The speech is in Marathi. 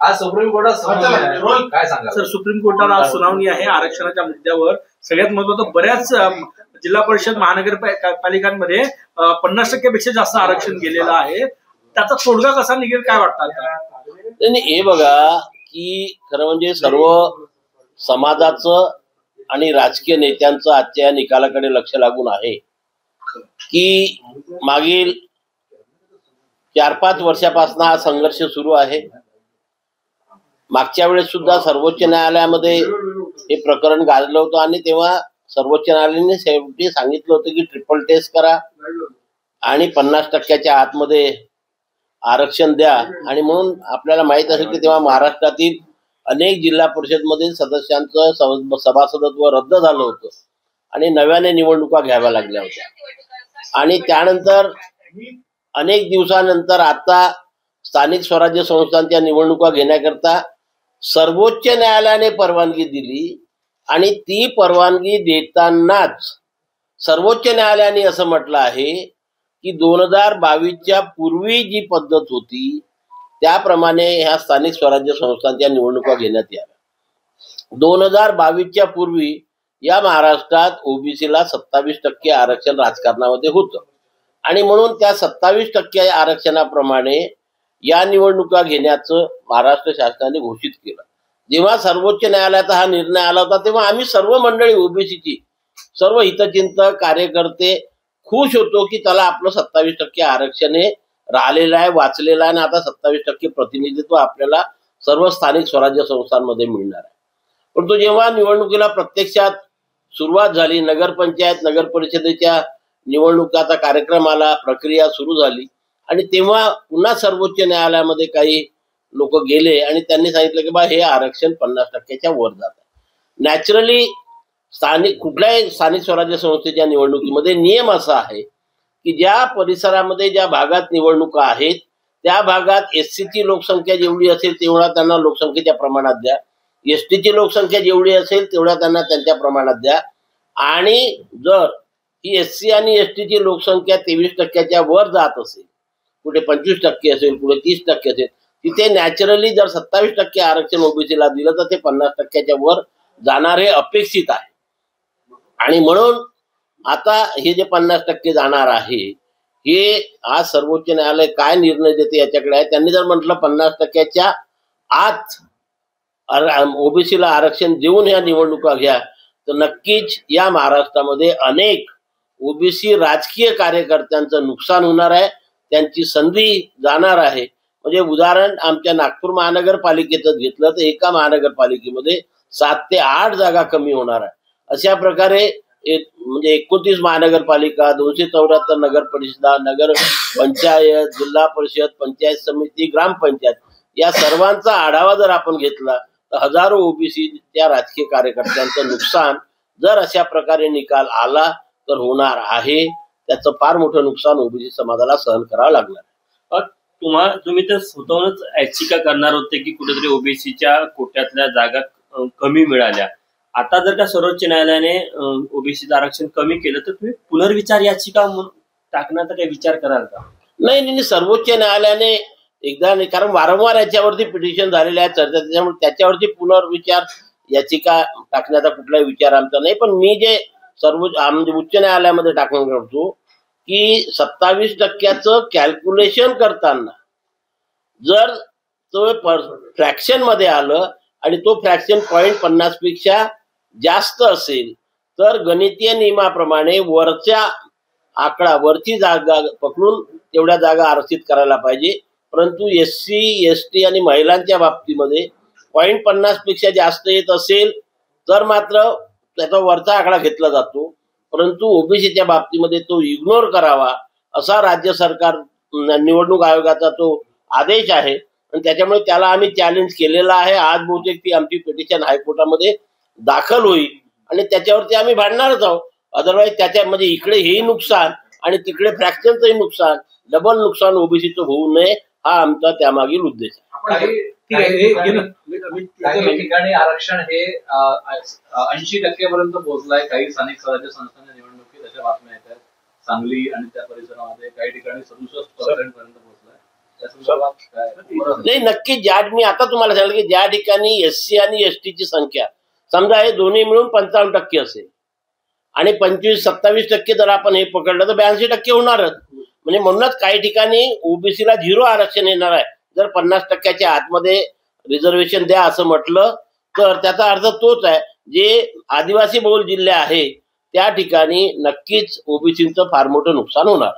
आज सुप्रीम कोर्टात सुनावणी आहे, काय सांगा सर? सुप्रीम कोर्टात आज सुनावणी आहे आरक्षणाच्या मुद्द्यावर. सगळ्यात महत्त्वाचं, बऱ्याच जिल्हा परिषद महानगरपालिकांमध्ये 50% पेक्षा जास्त आरक्षण गेलेलं आहे. त्याचा तोडगा कसा निघेल काय वाटतं? हे बघा की खरं म्हणजे सर्व समाजाचं आणि राजकीय नेत्यांचं आजच्या या निकालाकडे लक्ष लागून आहे की मागील 4-5 वर्षापासून हा संघर्ष सुरू आहे. मागच्या वेळेस सुद्धा सर्वोच्च न्यायालयामध्ये हे प्रकरण गाजलं होतं आणि तेव्हा सर्वोच्च न्यायालयाने शेवटी सांगितलं होतं की ट्रिपल टेस्ट करा आणि 50% आतमध्ये आरक्षण द्या. आणि म्हणून आपल्याला माहित असेल की तेव्हा महाराष्ट्रातील अनेक जिल्हा परिषद मधील सदस्यांचं सभासदत्व रद्द झालं होतं आणि नव्याने निवडणुका घ्याव्या लागल्या होत्या. आणि त्यानंतर अनेक दिवसानंतर आता स्थानिक स्वराज्य संस्थांच्या निवडणुका घेण्याकरता सर्वोच्च न्यायालयाने परवानगी दिली. आणि ती परवानगी देतानाच सर्वोच्च न्यायालयाने असं म्हटलं आहे की 2022च्या पूर्वी जी पद्धत होती त्याप्रमाणे ह्या स्थानिक स्वराज्य संस्थांच्या निवडणुका घेण्यात याव्या. 2022च्या पूर्वी या महाराष्ट्रात ओबीसीला 27% आरक्षण राजकारणामध्ये होतं आणि म्हणून त्या 27% आरक्षणाप्रमाणे या निवडणुका घेण्याचं महाराष्ट्र शासनाने घोषित केलं. जेव्हा सर्वोच्च न्यायालयाचा हा निर्णय आला होता तेव्हा आम्ही सर्व मंडळी ओबीसीची, सर्व हितचिंतक, कार्यकर्ते खुश होतो की त्याला आपलं 27% आरक्षण हे राहिलेलं आहे, वाचलेलं आहे आणि आता 27% प्रतिनिधित्व आपल्याला सर्व स्थानिक स्वराज्य संस्थांमध्ये मिळणार आहे. परंतु जेव्हा निवडणुकीला प्रत्यक्षात सुरुवात झाली, नगरपंचायत, नगर परिषदेच्या निवडणुकाचा कार्यक्रम आला, प्रक्रिया सुरू झाली आणि तेव्हा पुन्हा सर्वोच्च न्यायालयामध्ये काही लोक गेले आणि त्यांनी सांगितलं की बा हे आरक्षण 50%च्या वर जात आहे. नॅचरली कुठल्याही स्थानिक स्वराज्य संस्थेच्या निवडणुकीमध्ये नियम असा आहे की ज्या परिसरामध्ये, ज्या भागात निवडणुका आहेत त्या भागात एससीची लोकसंख्या जेवढी असेल तेवढा त्यांना लोकसंख्येच्या प्रमाणात द्या, एसटीची लोकसंख्या जेवढी असेल तेवढा त्यांना त्यांच्या प्रमाणात द्या. आणि जर ही एससी आणि एसटीची लोकसंख्या 23%च्या वर जात असेल, कुठे 25% असेल, कुठे 30% असेल, तिथे नॅचरली जर 27% आरक्षण ओबीसीला दिलं तर ते 50%च्या वर जाणार हे अपेक्षित आहे. आणि म्हणून आता हे जे 50% जाणार आहे हे आज सर्वोच्च न्यायालय काय निर्णय देते याच्याकडे आहे. त्यांनी जर म्हटलं 50%च्या आत ओबीसीला आरक्षण देऊन या निवडणुका घ्या तर नक्कीच या महाराष्ट्रामध्ये अनेक ओबीसी राजकीय कार्यकर्त्यांचं नुकसान होणार आहे, त्यांची संधी जाणार आहे. म्हणजे उदाहरण आमच्या नागपूर महानगरपालिकेचं घेतलं तर एका महानगरपालिकेमध्ये 7 ते 8 जागा कमी होणार आहे. अशा प्रकारे म्हणजे 29 महानगरपालिका, 274 नगर परिषदा, नगर पंचायत, जिल्हा परिषद, पंचायत समिती, ग्रामपंचायत या सर्वांचा आढावा जर आपण घेतला तर हजारो ओबीसीच्या राजकीय कार्यकर्त्यांचं नुकसान जर अशा प्रकारे निकाल आला तर होणार आहे. त्याचं फार मोठं नुकसान ओबीसी समाजाला सहन करावं लागणार. तुम्ही तर स्वतःहूनच याचिका करणार होते की कुठेतरी ओबीसीच्या कोट्यातल्या जागा कमी मिळाल्या. आता जर का सर्वोच्च न्यायालयाने ओबीसीचं आरक्षण कमी केलं तर तुम्ही पुनर्विचार याचिका टाकण्याचा काही विचार कराल का? नाही, सर्वोच्च न्यायालयाने एकदा नाही, कारण वारंवार याच्यावरती पिटिशन झालेले आहे, चर्चा, त्याच्यामुळे त्याच्यावरती पुनर्विचार याचिका टाकण्याचा कुठलाही विचार आमचा नाही. पण मी जे म्हणजे उच्च न्यायालयामध्ये टाकून करतो की 27%चं कॅल्क्युलेशन करताना जर तो फ्रॅक्शन मध्ये आलं आणि तो फ्रॅक्शन 0.50 पेक्षा जास्त असेल तर गणितीय नियमाप्रमाणे वरची जागा पकडून तेवढ्या जागा आरक्षित करायला पाहिजे. परंतु एससी, एसटी आणि महिलांच्या बाबतीमध्ये 0.50 पेक्षा जास्त येत असेल तर मात्र त्याचा वरचा आकडा घेतला जातो. परंतु ओबीसीच्या बाबतीमध्ये तो इग्नोर करावा असा राज्य सरकार निवडणूक आयोगाचा तो आदेश आहे आणि त्याच्यामुळे त्याला आम्ही चॅलेंज केलेला आहे. आज बहुतेक ती आमची पिटिशन हायकोर्टामध्ये दाखल होईल आणि त्याच्यावरती आम्ही भांडणारच आहोत. अदरवाईज त्याच्या म्हणजे इकडे हेही नुकसान आणि तिकडे फ्रॅक्शनचंही नुकसान, डबल नुकसान ओबीसीचं होऊ नये हा आमचा त्यामागील उद्देश आहे. काही ठिकाणी आरक्षण हे 80% पर्यंत पोहोचलाय. काही स्थानिक स्वराज्य संस्थांच्या निवडणुकीत अशा बातम्या येत आहेत. सांगली आणि त्या परिसरामध्ये काही ठिकाणी 67% पर्यंत पोहोचलाय. त्या संदर्भात काय? नाही, नक्की मी आता तुम्हाला सांगितलं की ज्या ठिकाणी SC आणि ST ची संख्या समजा हे दोन्ही मिळून 55% असेल आणि 25-27% जर आपण हे पकडलं तर 82% होणारच. म्हणजे म्हणूनच काही ठिकाणी ओबीसीला 0 आरक्षण येणार आहे. जर 50%च्या आतमध्ये रिझर्वेशन द्या असं म्हटलं तर त्याचा अर्थ तोच आहे, जे आदिवासी बहुल जिल्हे आहे त्या ठिकाणी नक्कीच ओबीसीचं फार मोठं नुकसान होणार.